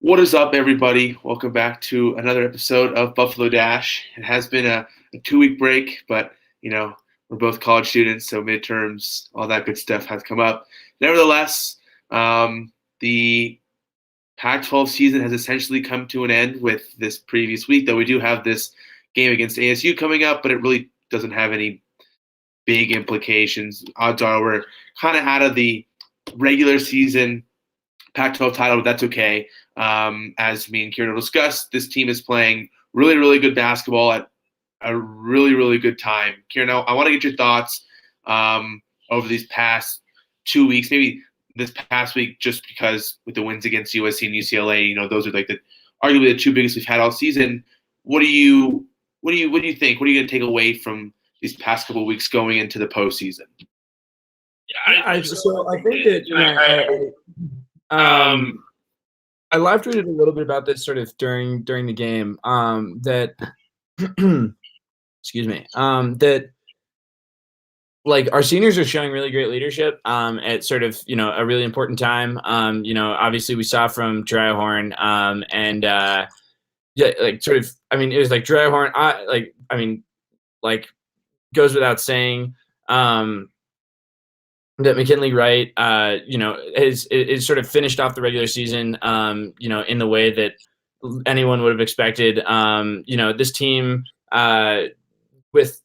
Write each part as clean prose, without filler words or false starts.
What is up, everybody? Welcome back to another episode of Buffalo Dash. It has been a 2 week break, but we're both college students, so midterms, all that good stuff has come up. Nevertheless, the Pac-12 season has essentially come to an end with this previous week, though we do have this game against ASU coming up, but it really doesn't have any big implications. Odds are we're kind of out of the regular season Pac-12 title, but that's okay. As me and Kieran will discuss, this team is playing really, really good basketball at a really, really good time. Kieran, I want to get your thoughts over these past 2 weeks, maybe this past week, just because with the wins against USC and UCLA, those are like arguably the two biggest we've had all season. What do you think? What are you going to take away from these past couple of weeks going into the postseason? I think that I live tweeted a little bit about this sort of during the game. That excuse me. That like our seniors are showing really great leadership at sort of a really important time. Obviously we saw from Dryhorn and like sort of it was like Dryhorn. Goes without saying. That McKinley Wright, is sort of finished off the regular season, in the way that anyone would have expected. This team with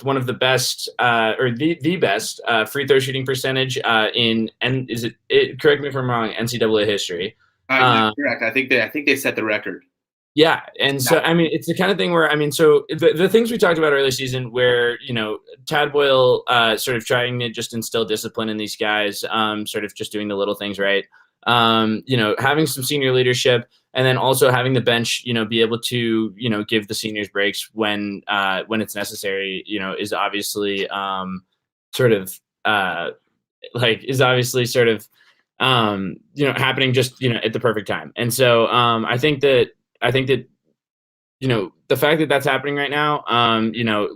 one of the best or the best free throw shooting percentage in, and correct me if I'm wrong, NCAA history. Correct. I think they set the record. Yeah, and so it's the kind of thing where so the things we talked about early season, where Tad Boyle sort of trying to just instill discipline in these guys, sort of just doing the little things right, having some senior leadership, and then also having the bench, be able to give the seniors breaks when it's necessary, is obviously happening just at the perfect time, and so I think that the fact that that's happening right now,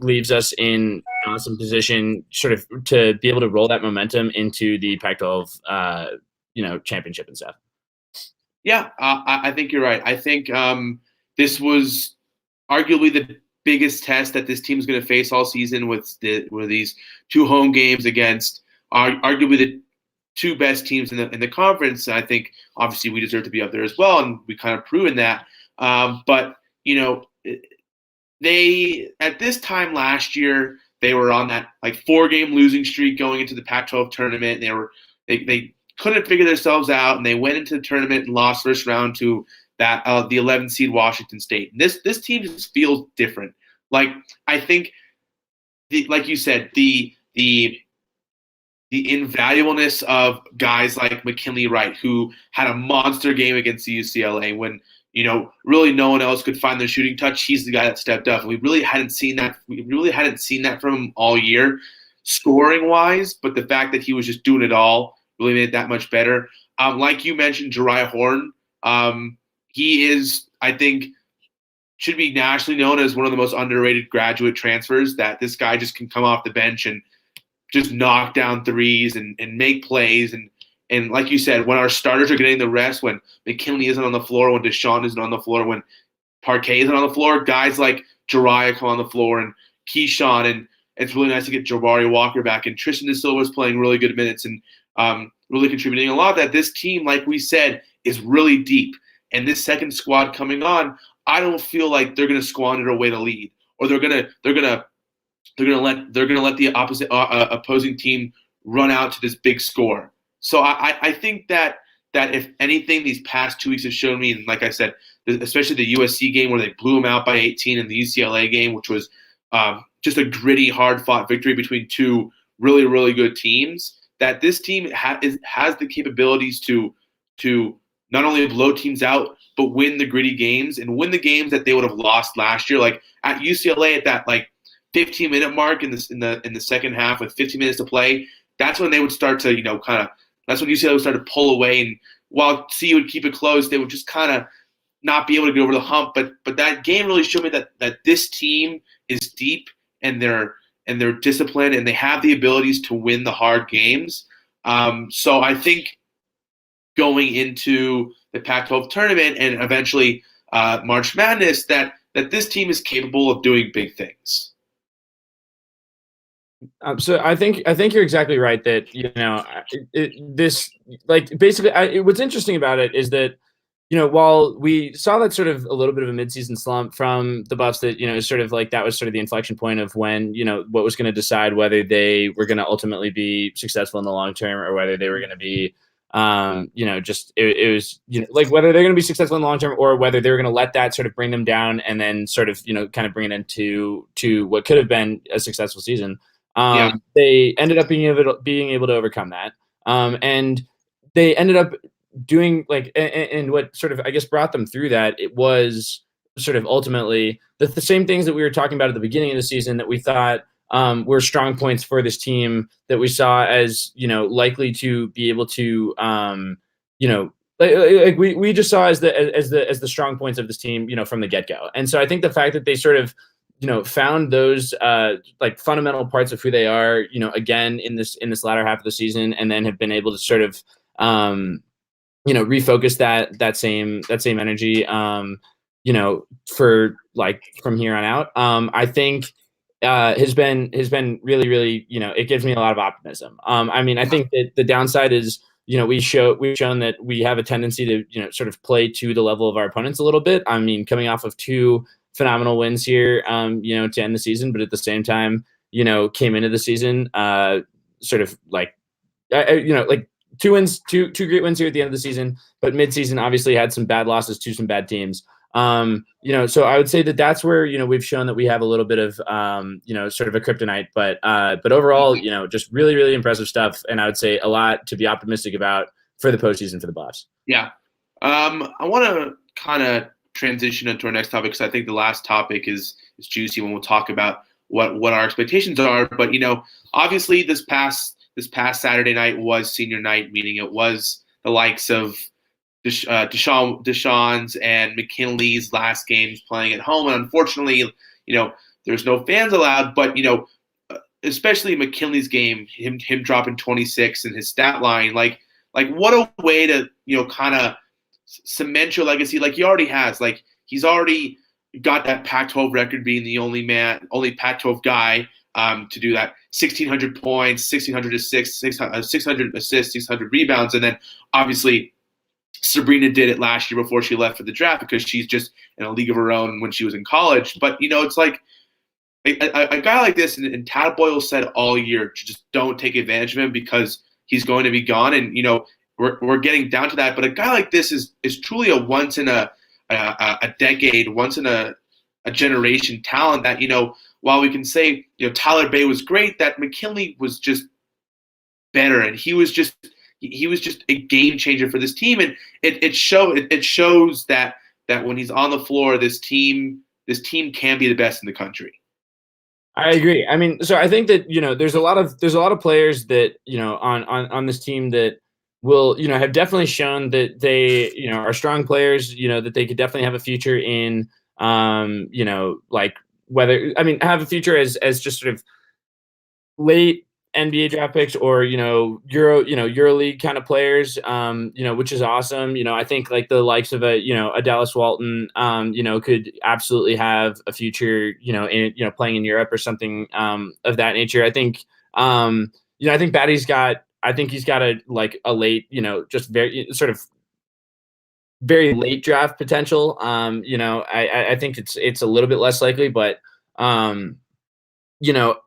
leaves us in an awesome position sort of to be able to roll that momentum into the Pac-12, championship and stuff. Yeah, I think you're right. I think this was arguably the biggest test that this team is going to face all season with these two home games against arguably the two best teams in the conference. I think obviously we deserve to be up there as well, and we kind of proven that. But they at this time last year they were on that like 4-game losing streak going into the Pac-12 tournament. They couldn't figure themselves out, and they went into the tournament and lost first round to that the 11th seed Washington State. And this team just feels different. Like I think, like you said, the invaluableness of guys like McKinley Wright, who had a monster game against the UCLA when really no one else could find their shooting touch. He's the guy that stepped up. And we really hadn't seen that. We really hadn't seen that from him all year, scoring wise. But the fact that he was just doing it all really made it that much better. Like you mentioned, Jeriah Horn. He is, I think, should be nationally known as one of the most underrated graduate transfers. That this guy just can come off the bench and just knock down threes and make plays. And like you said, when our starters are getting the rest, when McKinley isn't on the floor, when Deshaun isn't on the floor, when Parquet isn't on the floor, guys like Jeriah come on the floor and Keyshawn, and it's really nice to get Jabari Walker back. And Tristan De Silva is playing really good minutes and really contributing a lot. That this team, like we said, is really deep. And this second squad coming on, I don't feel like they're going to squander away the lead, or they're gonna let the opposing team run out to this big score. So I think that if anything, these past 2 weeks have shown me, and like I said, especially the USC game where they blew them out by 18, and the UCLA game, which was just a gritty, hard-fought victory between two really, really good teams, that this team has the capabilities to not only blow teams out, but win the gritty games and win the games that they would have lost last year. Like at UCLA, at that 15-minute mark in the second half with 15 minutes to play, that's when they would start to that's when UCLA would start to pull away, and while CU would keep it close, they would just kind of not be able to get over the hump. But that game really showed me that this team is deep, and they're disciplined, and they have the abilities to win the hard games. So I think going into the Pac-12 tournament and eventually March Madness that this team is capable of doing big things. So I think you're exactly right that this like basically what's interesting about it is that while we saw that sort of a little bit of a midseason slump from the Buffs, that is sort of like that was sort of the inflection point of when what was going to decide whether they were going to ultimately be successful in the long term or whether they were going to be just it was like whether they're going to be successful in the long term or whether they were going to let that sort of bring them down and then sort of kind of bring it into what could have been a successful season. They ended up being able to overcome that, and they ended up doing like and what sort of I guess brought them through that, it was sort of ultimately the same things that we were talking about at the beginning of the season that we thought were strong points for this team that we saw as likely to be able to like we just saw as the strong points of this team from the get-go. And so I think the fact that they sort of found those like fundamental parts of who they are again in this latter half of the season, and then have been able to sort of refocus that same energy for like from here on out, I think has been really, really, it gives me a lot of optimism. I mean, I think that the downside is, we've shown that we have a tendency to, sort of play to the level of our opponents a little bit. I mean, coming off of 2 phenomenal wins here, to end the season, but at the same time, came into the season, sort of like, like 2 wins, two great wins here at the end of the season, but mid-season obviously had some bad losses to some bad teams. So I would say that that's where, we've shown that we have a little bit of, sort of a kryptonite, but overall, just really, really impressive stuff. And I would say a lot to be optimistic about for the postseason for the Buffs. Yeah. I want to kind of transition into our next topic, because I think the last topic is juicy when we'll talk about what our expectations are. But, obviously this past Saturday night was senior night, meaning it was the likes of Deshaun's and McKinley's last games playing at home. And unfortunately, there's no fans allowed, but, especially McKinley's game, him dropping 26 and his stat line, like what a way to, kind of cement your legacy. Like he already has, like he's already got that Pac-12 record, being the only Pac-12 guy to do that. 1,600 points, 1,600 assists, 600 assists, 600 rebounds. And then obviously Sabrina did it last year before she left for the draft, because she's just in a league of her own when she was in college. But, it's like a guy like this, and Tad Boyle said all year, just don't take advantage of him because he's going to be gone. And, we're getting down to that. But a guy like this is truly a once in a decade, once in a generation talent that, while we can say, Tyler Bay was great, that McKinley was just better. And he was just a game changer for this team. And it shows that when he's on the floor, this team can be the best in the country. I agree. I mean, so I think that, there's a lot of players that, on this team that will, have definitely shown that they, are strong players, that they could definitely have a future in, like whether, I mean, have a future as just sort of late NBA draft picks or, EuroLeague kind of players, which is awesome. I think like the likes of a Dallas Walton, could absolutely have a future, in, playing in Europe or something, of that nature. I think, I think he's got a late, just very sort of very late draft potential. I think it's a little bit less likely, but, I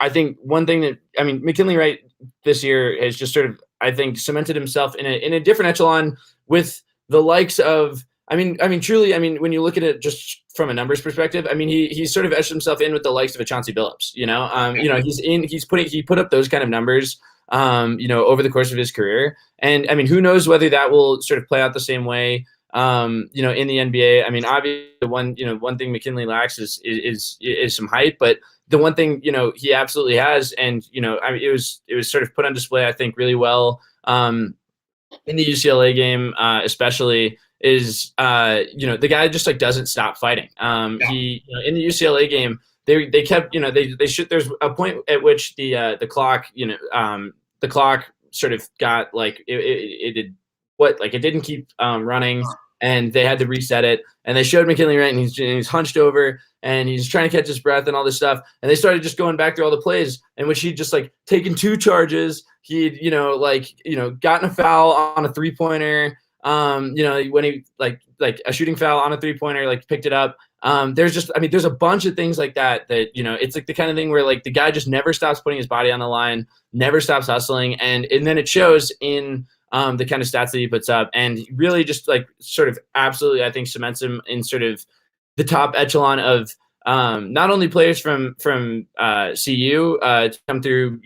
think one thing that, I mean, McKinley Wright this year has just sort of, I think, cemented himself in a different echelon with the likes of, I mean, truly, I mean, when you look at it just from a numbers perspective, I mean, he's sort of etched himself in with the likes of a Chauncey Billups, he put up those kind of numbers, over the course of his career. And I mean, who knows whether that will sort of play out the same way, in the NBA. I mean, obviously one thing McKinley lacks is some height, but the one thing, he absolutely has, and, I mean, it was sort of put on display, I think, really well, in the UCLA game, especially, is, the guy just like doesn't stop fighting. He, in the UCLA game, they kept, they should, there's a point at which the clock, the clock sort of got like, it it didn't keep running, and they had to reset it. And they showed McKinley Wright, and he's hunched over, and he's trying to catch his breath and all this stuff. And they started just going back through all the plays in which he'd just taken 2 charges. He'd gotten a foul on a 3-pointer. When he like a shooting foul on a 3-pointer, picked it up. There's a bunch of things like that it's the kind of thing where the guy just never stops putting his body on the line, never stops hustling, and then it shows in the kind of stats that he puts up, and really just sort of absolutely, I think, cements him in sort of the top echelon of not only players from CU to come through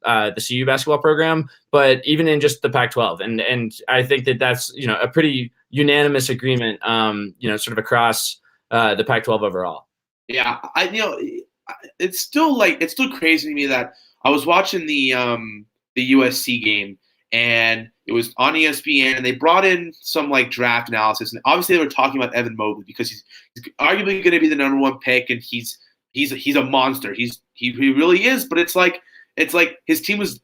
the CU basketball program, but even in just the Pac-12, and I think that's a pretty unanimous agreement sort of across the Pac-12 overall. Yeah, it's still crazy to me that I was watching the USC game, and it was on ESPN, and they brought in some draft analysis, and obviously they were talking about Evan Mobley because he's arguably going to be the number 1 pick, and he's a monster. He really is, but it's like his team was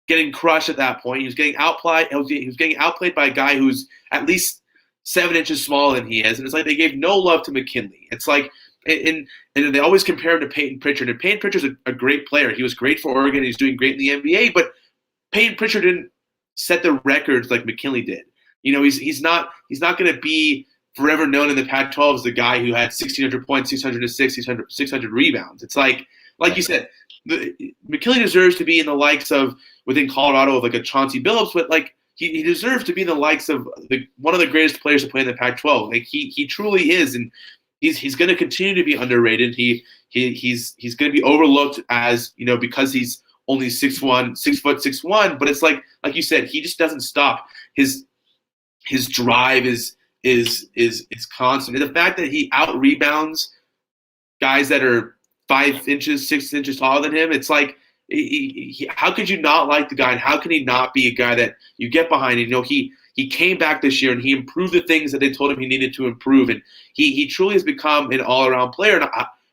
getting crushed at that point. He was getting outplayed. He was getting outplayed by a guy who's at least 7 inches smaller than he is, and it's like they gave no love to McKinley. It's like, and they always compare him to Peyton Pritchard, and Peyton Pritchard's a great player. He was great for Oregon. He's doing great in the NBA, but Peyton Pritchard didn't set the records like McKinley did. He's not going to be forever known in the Pac-12 as the guy who had 1,600 points, 600 assists, 600 rebounds. It's like you said, McKinley deserves to be in the likes of within Colorado of a Chauncey Billups, but he deserves to be in the likes of one of the greatest players to play in the Pac-12. He truly is, and he's going to continue to be underrated. He's going to be overlooked as because he's only 6'1", but it's like you said, he just doesn't stop. His drive is constant. And the fact that he out rebounds guys that are 5 inches, 6 inches taller than him, it's like, how could you not like the guy, and how can he not be a guy that you get behind? He came back this year and he improved the things that they told him he needed to improve, and he truly has become an all-around player. And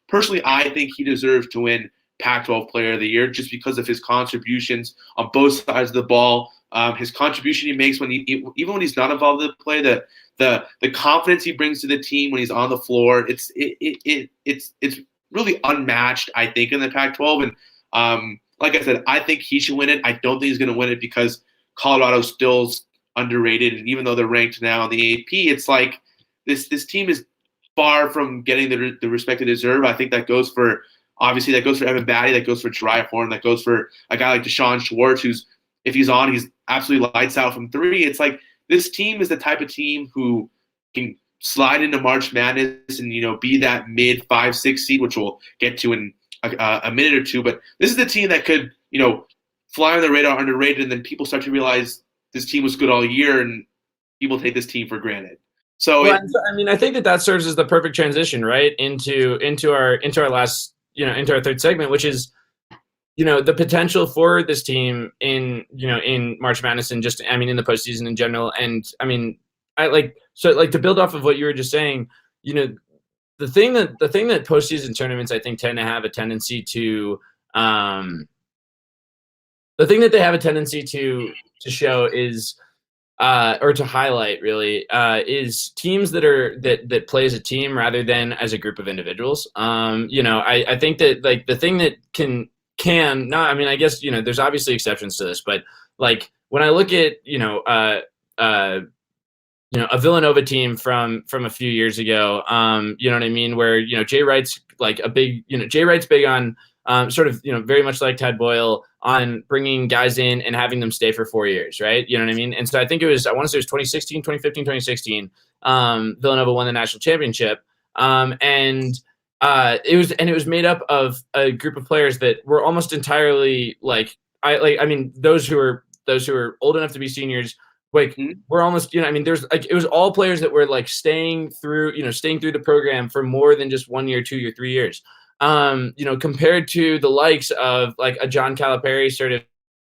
personally, I think he deserves to win Pac-12 Player of the Year just because of his contributions on both sides of the ball. His contribution he makes even when he's not involved in the play, the confidence he brings to the team when he's on the floor, it's really unmatched, I think, in the Pac-12. And like I said, I think he should win it. I don't think he's going to win it because Colorado still's underrated, and even though they're ranked now in the AP, it's like this team is far from getting the respect they deserve. I think that goes for Evan Batty, that goes for Jariah Horn, that goes for a guy like Deshaun Schwartz, who's, if he's on, he's absolutely lights out from 3. It's like this team is the type of team who can slide into March Madness and be that mid 5-6 seed, which we'll get to in a minute or two. But this is the team that could fly on the radar, underrated, and then people start to realize this team was good all year, and people take this team for granted. So, I think that serves as the perfect transition, right, into our last, into our third segment, which is, the potential for this team in March Madness and just, in the postseason in general. And to build off of what you were just saying, the thing that postseason tournaments, I think, tend to have a tendency to, the thing that they have a tendency to show is, or to highlight really, is teams that play as a team rather than as a group of individuals. I think that the thing that can not, I guess, there's obviously exceptions to this, but when I look at, a Villanova team from a few years ago, you know what I mean? Where, Jay Wright's Jay Wright's big on, sort of, very much like Tad Boyle, on bringing guys in and having them stay for 4 years, right? You know what I mean? And so I think I want to say it was 2016, 2015, 2016, Villanova won the national championship. And it was made up of a group of players that were almost entirely those who were old enough to be seniors, we're almost, there's it was all players that were staying through the program for more than just 1 year, 2 year, 3 years. Compared to the likes of a John Calipari sort of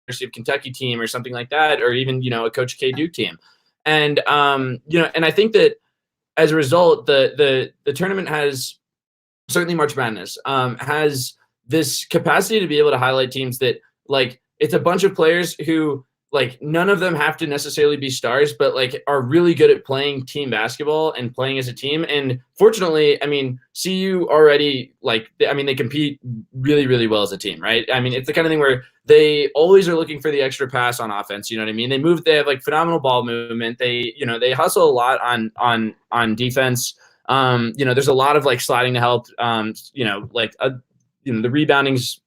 University of Kentucky team or something like that, or even, a Coach K Duke team. And, and I think that as a result, the tournament has, certainly March Madness, has this capacity to be able to highlight teams that it's a bunch of players who like none of them have to necessarily be stars, but like are really good at playing team basketball and playing as a team. And fortunately, I mean, CU already they compete really, really well as a team, right? I mean, it's the kind of thing where they always are looking for the extra pass on offense. You know what I mean? They have like phenomenal ball movement. They hustle a lot on defense. There's a lot of like sliding to help. The rebounding's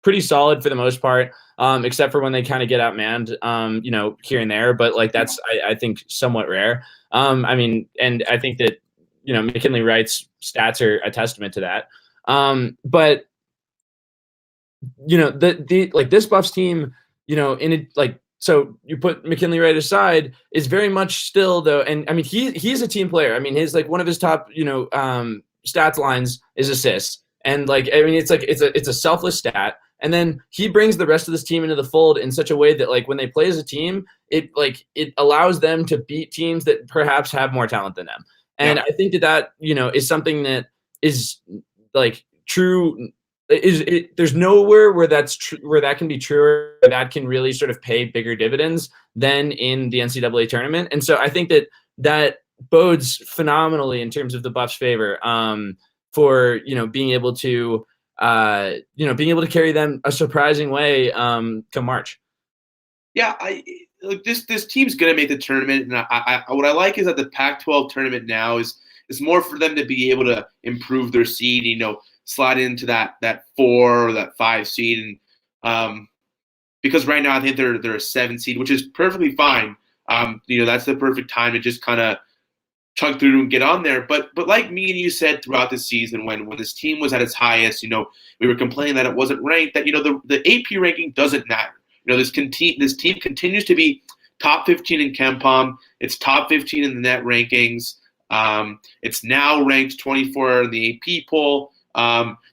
pretty solid for the most part, except for when they kind of get outmanned, here and there. But like that's I think somewhat rare. And I think that McKinley Wright's stats are a testament to that. But this Buffs team, so you put McKinley Wright aside, is very much still though, and I mean he's a team player. I mean his like one of his top stats lines is assists, and like I mean it's a selfless stat. And then he brings the rest of this team into the fold in such a way that like when they play as a team, it allows them to beat teams that perhaps have more talent than them. And I think that is something that is like true. There's nowhere where that's where that can be true, or that can really sort of pay bigger dividends than in the NCAA tournament. And so I think that bodes phenomenally in terms of the Buffs' favor for being able to carry them a surprising way come March. Yeah, this team's gonna make the tournament, and I what I like is that the Pac-12 tournament now is more for them to be able to improve their seed, slide into that 4 or that 5 seed, and because right now I think they're a 7 seed, which is perfectly fine. That's the perfect time to just kind of chug through and get on there. But like me and you said throughout the season, when this team was at its highest, we were complaining that it wasn't ranked, that the AP ranking doesn't matter. This team continues to be top 15 in KenPom. It's top 15 in the net rankings. It's now ranked 24 in the AP poll.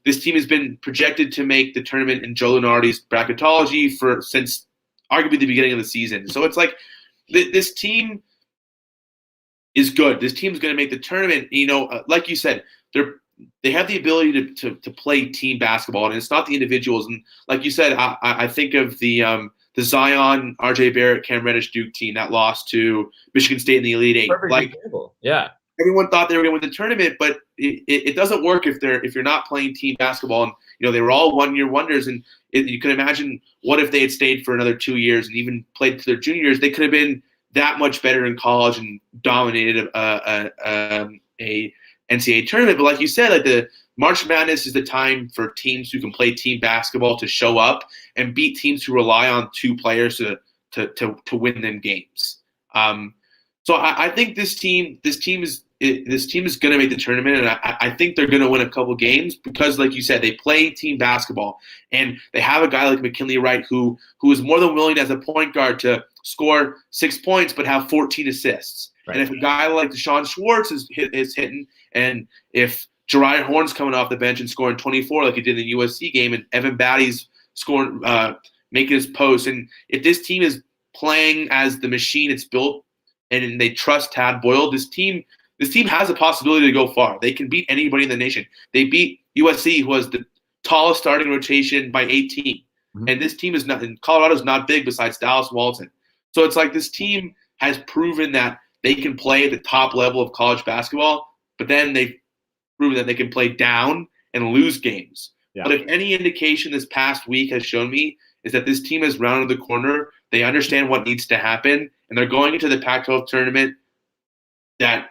This team has been projected to make the tournament in Joe Lunardi's bracketology since arguably the beginning of the season. So it's like this team is good. This team's going to make the tournament. Like you said, they have the ability to play team basketball, and it's not the individuals. And like you said, I think of the Zion, RJ Barrett, Cam Reddish Duke team that lost to Michigan State in the Elite Eight. Perfect example. Yeah. Everyone thought they were going to win the tournament, but it doesn't work if you're not playing team basketball. And they were all 1-year wonders, and you can imagine what if they had stayed for another 2 years and even played to their junior years. They could have been that much better in college and dominated a NCAA tournament. But like you said, like the March Madness is the time for teams who can play team basketball to show up and beat teams who rely on 2 players to win them games. So I think this team is going to make the tournament, and I think they're going to win a couple games because, like you said, they play team basketball, and they have a guy like McKinley Wright who is more than willing as a point guard to score 6 points but have 14 assists. Right. And if a guy like Deshaun Schwartz is hitting, and if Jeriah Horn's coming off the bench and scoring 24 like he did in the USC game, and Evan Batty's scoring, making his post, and if this team is playing as the machine it's built, and they trust Tad Boyle, this team has a possibility to go far. They can beat anybody in the nation. They beat USC, who was the tallest starting rotation by 18. Mm-hmm. And this team is not, and Colorado's not big besides Dallas Walton. So it's like this team has proven that they can play at the top level of college basketball, but then they've proven that they can play down and lose games. Yeah. But if any indication this past week has shown me is that this team has rounded the corner, they understand what needs to happen, and they're going into the Pac-12 tournament that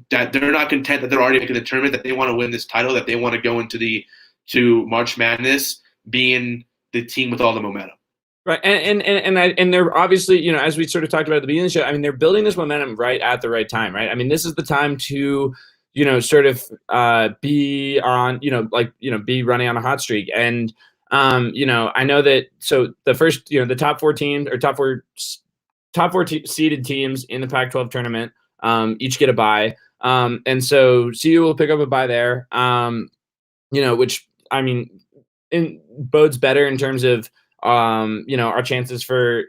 they're not content that they're already making the tournament, that they want to win this title, that they want to go into March Madness being the team with all the momentum. Right, and they're obviously, as we sort of talked about at the beginning of the show, I mean, they're building this momentum right at the right time, right? I mean, this is the time to, sort of be on, be running on a hot streak. And, I know that, so the first, the top 4 teams or top four seeded teams in the Pac-12 tournament each get a bye. And so CU will pick up a bye there, which, I mean, bodes better in terms of, our chances for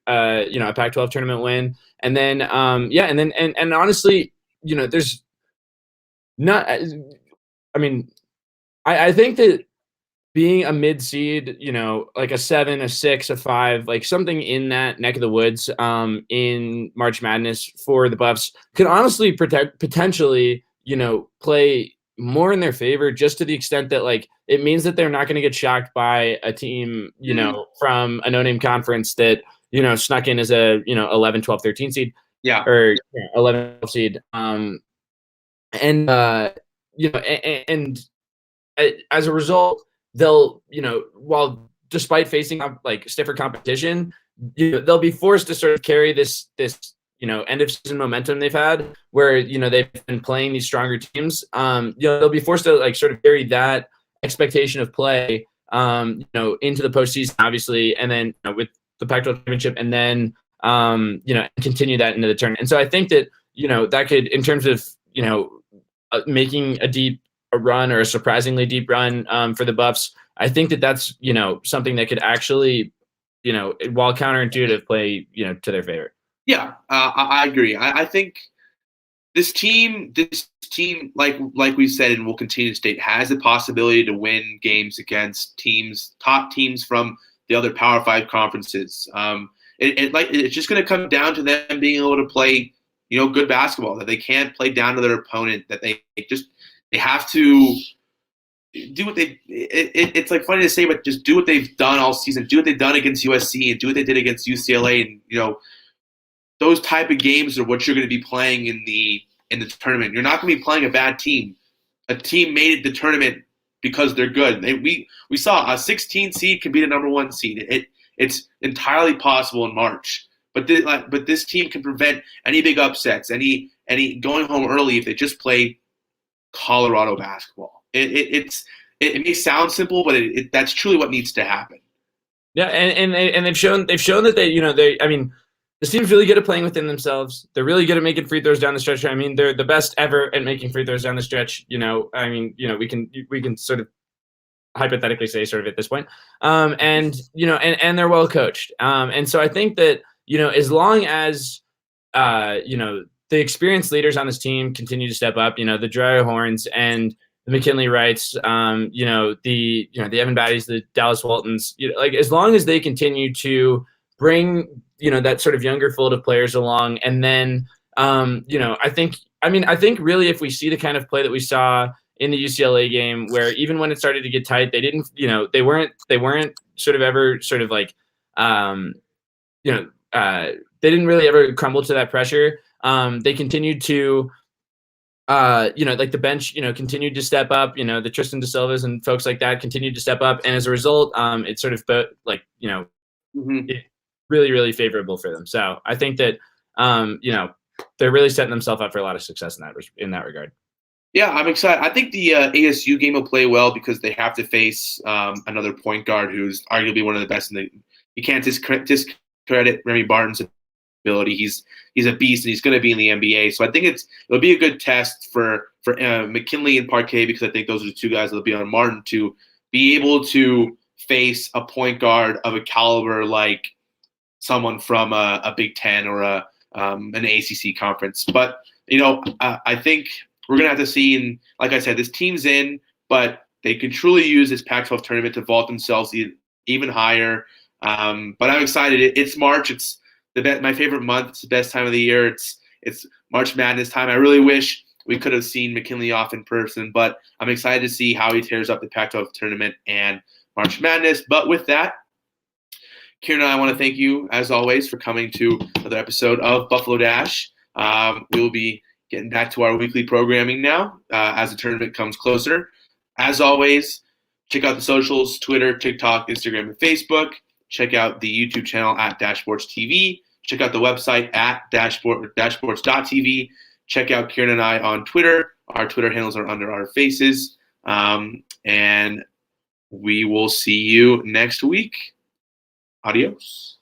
a Pac-12 tournament win. And then, and honestly, there's not, I mean, I think that being a mid seed, like a 7, a 6, a 5, like something in that neck of the woods in March Madness for the Buffs could honestly potentially, play more in their favor, just to the extent that like it means that they're not going to get shocked by a team, from a no-name conference that, snuck in as a, 11, 12, 13 seed. Yeah. Or 11 seed. And as a result, they'll, while despite facing like stiffer competition, they'll be forced to sort of carry this end of season momentum they've had, where they've been playing these stronger teams. They'll be forced to like sort of carry that expectation of play, into the postseason, obviously, and then with the Pac-12 championship, and then continue that into the tournament. And so I think that that could, in terms of making a run or a surprisingly deep run for the Buffs, I think that that's something that could actually while counterintuitive, play to their favor. Yeah, I agree. I think this team, like we said, and we'll continue to state, has the possibility to win games against top teams from the other Power 5 conferences. It's just going to come down to them being able to play, good basketball. That they can't play down to their opponent. That they have to do what they. It's like funny to say, but just do what they've done all season. Do what they've done against USC, and do what they did against UCLA, and those type of games are what you're going to be playing in the tournament. You're not going to be playing a bad team. A team made it the tournament because they're good. We saw a 16 seed can beat a number 1 seed. It's entirely possible in March. But this team can prevent any big upsets, any going home early if they just play Colorado basketball. It may sound simple, but that's truly what needs to happen. Yeah, and they've shown that they I mean, this team's really good at playing within themselves. They're really good at making free throws down the stretch. I mean, they're the best ever at making free throws down the stretch. We can sort of hypothetically say sort of at this point. And they're well coached. And so I think that, as long as, the experienced leaders on this team continue to step up, the Dreyer Horns and the McKinley Wrights, the Evan Baddies, the Dallas Waltons, like as long as they continue to bring, that sort of younger fold of players along. And then, I think really if we see the kind of play that we saw in the UCLA game, where even when it started to get tight, they didn't, they weren't sort of ever sort of like, they didn't really ever crumble to that pressure. They continued to, like the bench, continued to step up, the Tristan De Silvas and folks like that continued to step up. And as a result, it's sort of like, it really, really favorable for them. So I think that, they're really setting themselves up for a lot of success in that regard. Yeah, I'm excited. I think the ASU game will play well because they have to face another point guard who's arguably one of the best in the. You can't discredit Remy Barton's ability. He's a beast, and he's going to be in the NBA. So I think it'll be a good test for McKinley and Parquet, because I think those are the two guys that'll be on Martin to be able to face a point guard of a caliber like someone from a Big Ten or an ACC conference. But I think we're going to have to see, and like I said, this team's in, but they can truly use this Pac-12 tournament to vault themselves even higher. But I'm excited. It's March. It's my favorite month. It's the best time of the year. It's March Madness time. I really wish we could have seen McKinley off in person, but I'm excited to see how he tears up the Pac-12 tournament and March Madness. But with that, Kieran and I want to thank you, as always, for coming to another episode of Buffalo Dash. We will be getting back to our weekly programming now as the tournament comes closer. As always, check out the socials, Twitter, TikTok, Instagram, and Facebook. Check out the YouTube channel at Dashboards TV. Check out the website at dashboards.tv. Check out Kieran and I on Twitter. Our Twitter handles are under our faces. And we will see you next week. Adios.